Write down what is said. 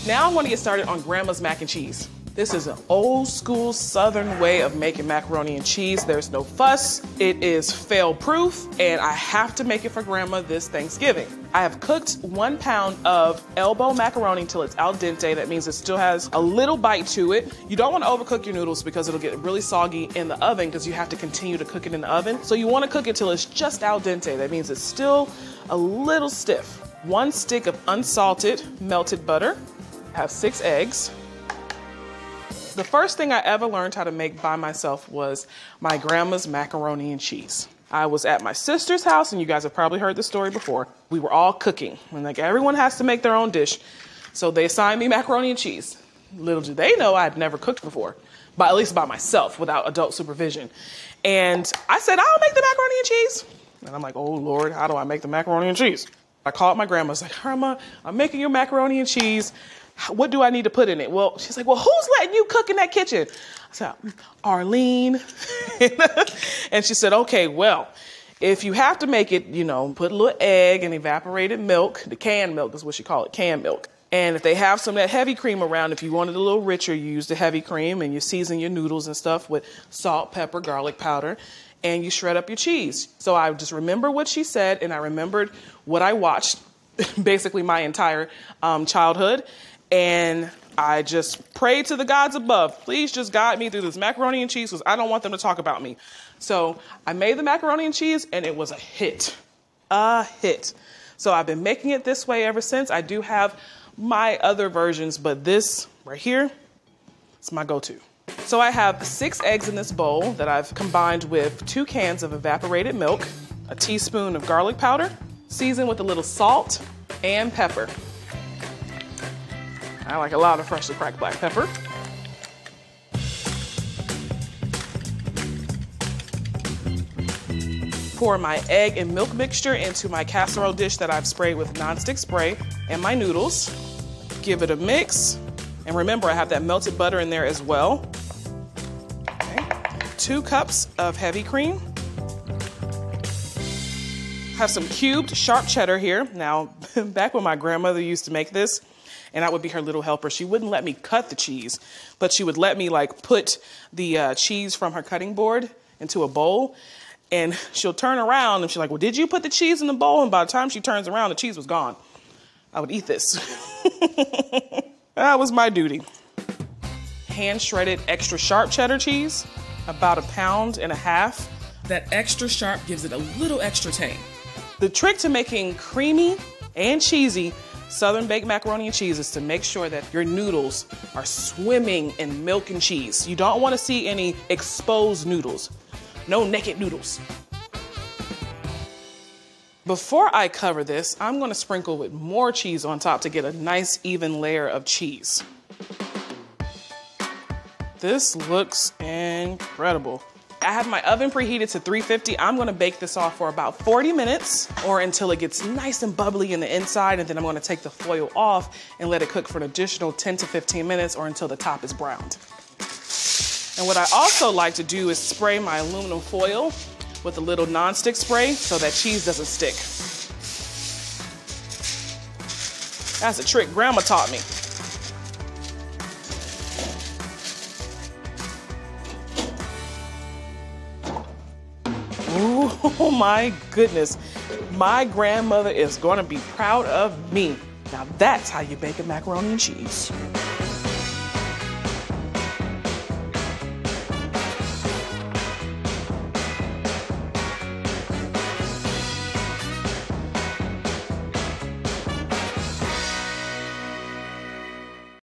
Now I'm gonna get started on Grandma's mac and cheese. This is an old school Southern way of making macaroni and cheese. There's no fuss. It is fail proof, and I have to make it for Grandma this Thanksgiving. I have cooked 1 pound of elbow macaroni until it's al dente. That means it still has a little bite to it. You don't want to overcook your noodles because it'll get really soggy in the oven because you have to continue to cook it in the oven. So you want to cook it till it's just al dente. That means it's still a little stiff. 1 stick of unsalted melted butter. I have 6 eggs. The first thing I ever learned how to make by myself was my grandma's macaroni and cheese. I was at my sister's house, and you guys have probably heard the story before. We were all cooking, and like everyone has to make their own dish. So they assigned me macaroni and cheese. Little did they know I'd never cooked before, but at least by myself without adult supervision. And I said, I'll make the macaroni and cheese. And I'm like, oh Lord, how do I make the macaroni and cheese? I called my grandma. I was like, Grandma, I'm making your macaroni and cheese. What do I need to put in it? Well, she's like, well, who's letting you cook in that kitchen? I said, Arlene. And she said, okay, well, if you have to make it, put a little egg and evaporated milk. The canned milk is what she called it, canned milk. And if they have some of that heavy cream around, if you want it a little richer, you use the heavy cream, and you season your noodles and stuff with salt, pepper, garlic powder, and you shred up your cheese. So I just remember what she said, and I remembered what I watched basically my entire childhood. And I just prayed to the gods above, please just guide me through this macaroni and cheese because I don't want them to talk about me. So I made the macaroni and cheese, and it was a hit. A hit. So I've been making it this way ever since. I do have my other versions, but this right here is my go-to. So I have 6 eggs in this bowl that I've combined with 2 cans of evaporated milk, a teaspoon of garlic powder, seasoned with a little salt and pepper. I like a lot of freshly cracked black pepper. Pour my egg and milk mixture into my casserole dish that I've sprayed with nonstick spray and my noodles. Give it a mix. And remember, I have that melted butter in there as well. Okay. 2 cups of heavy cream. Have some cubed sharp cheddar here. Now, back when my grandmother used to make this, and I would be her little helper, she wouldn't let me cut the cheese, but she would let me put the cheese from her cutting board into a bowl, and she'll turn around and she's like, well, did you put the cheese in the bowl? And by the time she turns around, the cheese was gone. I would eat this. That was my duty. Hand shredded extra sharp cheddar cheese, about 1.5 pounds. That extra sharp gives it a little extra tang. The trick to making creamy and cheesy Southern baked macaroni and cheese is to make sure that your noodles are swimming in milk and cheese. You don't want to see any exposed noodles. No naked noodles. Before I cover this, I'm going to sprinkle with more cheese on top to get a nice even layer of cheese. This looks incredible. I have my oven preheated to 350. I'm gonna bake this off for about 40 minutes or until it gets nice and bubbly in the inside, and then I'm gonna take the foil off and let it cook for an additional 10 to 15 minutes or until the top is browned. And what I also like to do is spray my aluminum foil with a little nonstick spray so that cheese doesn't stick. That's a trick Grandma taught me. Oh my goodness. My grandmother is going to be proud of me. Now that's how you bake a macaroni and cheese.